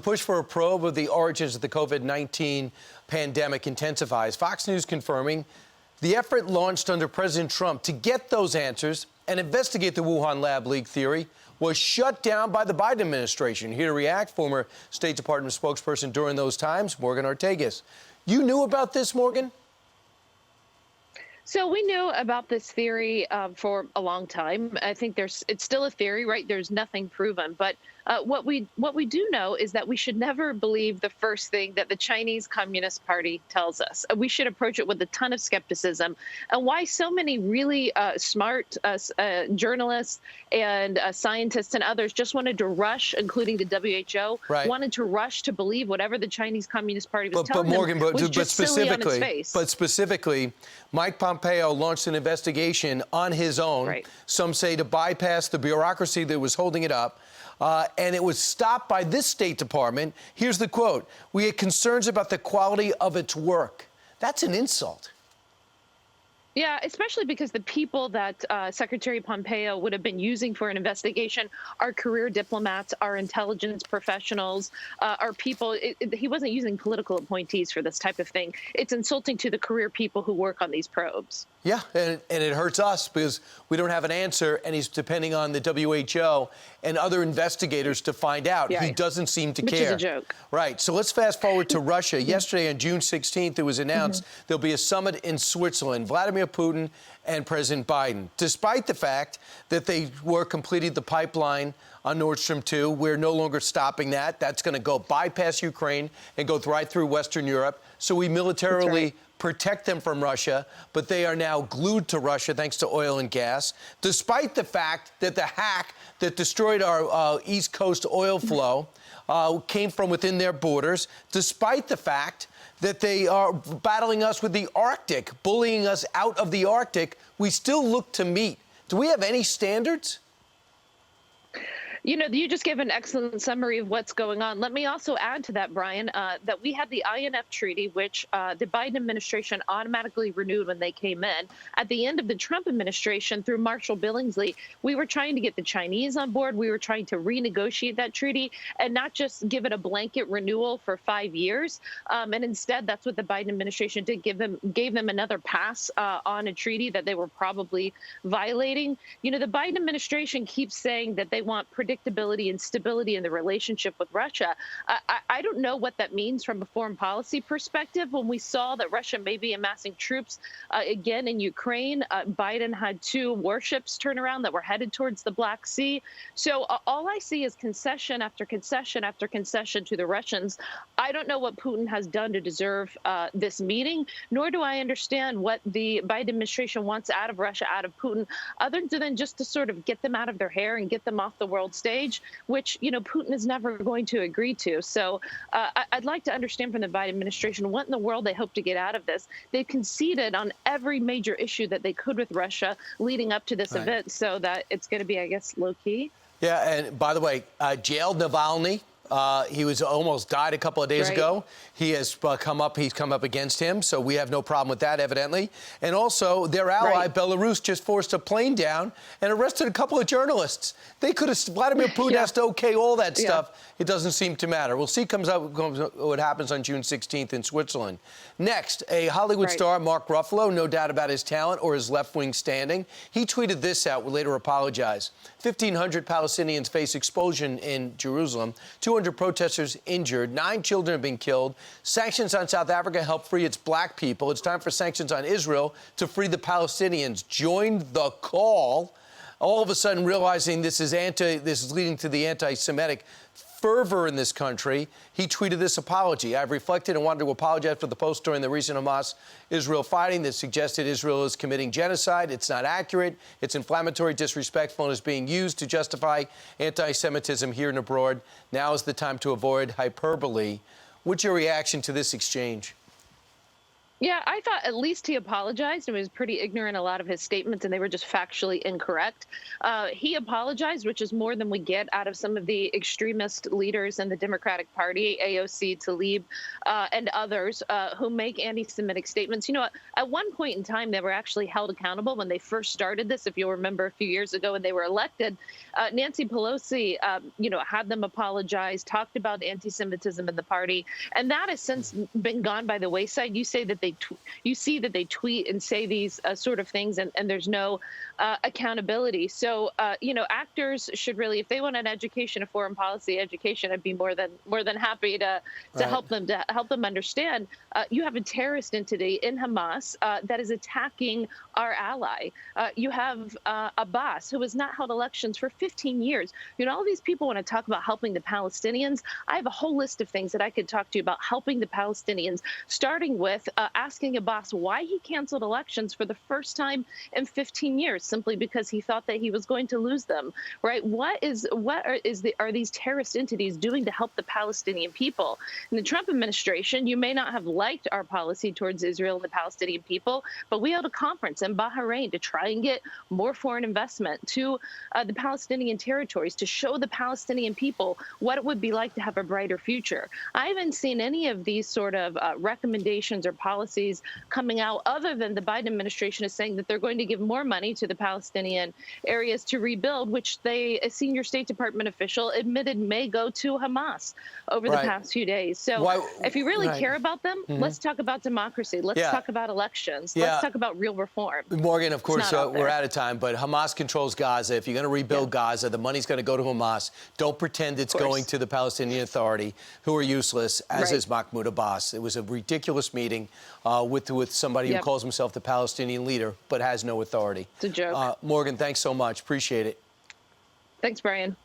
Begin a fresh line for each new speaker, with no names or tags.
Push for a probe of the origins of the COVID-19 pandemic intensifies. Fox News confirming the effort launched under President Trump to get those answers and investigate the Wuhan lab leak theory was shut down by the Biden administration. Here to react, former State Department spokesperson during those times, Morgan Ortagus. You knew about this, Morgan?
So we knew about this theory for a long time. I think it's still a theory, right? There's nothing proven. But what we do know is that we should never believe the first thing that the Chinese Communist Party tells us. We should approach it with a ton of skepticism. And why so many really smart journalists and scientists and others just wanted to rush, including the WHO, wanted to rush to believe whatever the Chinese Communist Party was telling them was just silly on its face.
But specifically, Mike Pompeo launched an investigation on his own, some say to bypass the bureaucracy that was holding it up, and it was stopped by this State Department. Here's the quote: "We had concerns about the quality of its work." That's an insult.
Yeah, especially because the people that Secretary Pompeo would have been using for an investigation are career diplomats, are intelligence professionals, are people. He wasn't using political appointees for this type of thing. It's insulting to the career people who work on these probes.
Yeah, and it hurts us because we don't have an answer, and he's depending on the WHO and other investigators to find out. He doesn't seem to care.
Which is a joke.
Right. So let's fast forward to Russia. Yesterday, on June 16th, it was announced there'll be a summit in Switzerland. Vladimir Putin and President Biden, despite the fact that they were completing the pipeline on Nord Stream 2. We're no longer stopping that. That's going to go bypass Ukraine and go right through Western Europe. So we militarily protect them from Russia, but they are now glued to Russia thanks to oil and gas, despite the fact that the hack that destroyed our East Coast oil flow came from within their borders, despite the fact that they are battling us with the Arctic, bullying us out of the Arctic. We still look to meet. Do we have any standards?
You know, you just gave an excellent summary of what's going on. Let me also add to that, Brian, that we had the INF Treaty, which the Biden administration automatically renewed when they came in. At the end of the Trump administration, through Marshall Billingsley, we were trying to get the Chinese on board. We were trying to renegotiate that treaty and not just give it a blanket renewal for 5 years. And instead, that's what the Biden administration did, gave them another pass on a treaty that they were probably violating. You know, the Biden administration keeps saying that they want predictability and stability in the relationship with Russia. I don't know what that means from a foreign policy perspective. When we saw that Russia may be amassing troops again in Ukraine, Biden had 2 warships turn around that were headed towards the Black Sea. So all I see is concession after concession after concession to the Russians. I don't know what Putin has done to deserve this meeting, nor do I understand what the Biden administration wants out of Russia, out of Putin, other than just to sort of get them out of their hair and get them off the world stage, which, you know, Putin is never going to agree to. So I'd like to understand from the Biden administration what in the world they hope to get out of this. They conceded on every major issue that they could with Russia leading up to this event, so that it's going to be, I guess, low key.
Yeah, and by the way, jailed Navalny. He was almost died a couple of days ago. He has come up against him, so we have no problem with that, evidently. And also, their ally, Belarus, just forced a plane down and arrested a couple of journalists. They could have, Vladimir Putin has to okay all that stuff. It doesn't seem to matter. We'll see what happens on June 16th in Switzerland. Next, a Hollywood star, Mark Ruffalo, no doubt about his talent or his left-wing standing. He tweeted this out, will later apologize. 1,500 Palestinians face expulsion in Jerusalem. 200 protesters injured. 9 children have been killed. Sanctions on South Africa help free its black people. It's time for sanctions on Israel to free the Palestinians. Join the call. All of a sudden realizing this is leading to the anti-Semitic fervor in this country. He tweeted this apology. I've reflected and wanted to apologize for the post during the recent Hamas-Israel fighting that suggested Israel is committing genocide. It's not accurate. It's inflammatory, disrespectful, and is being used to justify anti-Semitism here and abroad. Now is the time to avoid hyperbole. What's your reaction to this exchange?
Yeah, I thought at least he apologized and was pretty ignorant in a lot of his statements, and they were just factually incorrect. He apologized, which is more than we get out of some of the extremist leaders in the Democratic Party, AOC, Tlaib, and others who make anti-Semitic statements. You know, at one point in time, they were actually held accountable when they first started this. If you'll remember, a few years ago when they were elected, Nancy Pelosi, had them apologize, talked about anti-Semitism in the party, and that has since been gone by the wayside. You say that you see that they tweet and say these sort of things, and there's no accountability. So, actors should really, if they want an education, a foreign policy education, I'd be more than happy to help them understand. You have a terrorist entity in Hamas that is attacking our ally. You have Abbas, who has not held elections for 15 years. All these people want to talk about helping the Palestinians. I have a whole list of things that I could talk to you about helping the Palestinians, starting with asking Abbas why he canceled elections for the first time in 15 years, simply because he thought that he was going to lose them, right? What are these terrorist entities doing to help the Palestinian people? In the Trump administration, you may not have liked our policy towards Israel and the Palestinian people, but we held a conference in Bahrain to try and get more foreign investment to the Palestinian territories, to show the Palestinian people what it would be like to have a brighter future. I haven't seen any of these sort of recommendations or policies coming out, other than the Biden administration is saying that they're going to give more money to the Palestinian areas to rebuild, which a senior State Department official admitted may go to Hamas over the past few days. So if you really care about them, let's talk about democracy. Let's talk about elections. Let's talk about real reform.
Morgan, of course, we're out of time, but Hamas controls Gaza. If you're going to rebuild Gaza, the money's going to go to Hamas. Don't pretend it's going to the Palestinian Authority, who are useless, as is Mahmoud Abbas. It was a ridiculous meeting with somebody who calls himself the Palestinian leader, but has no authority.
It's a joke.
Morgan, thanks so much. Appreciate it.
Thanks, Brian.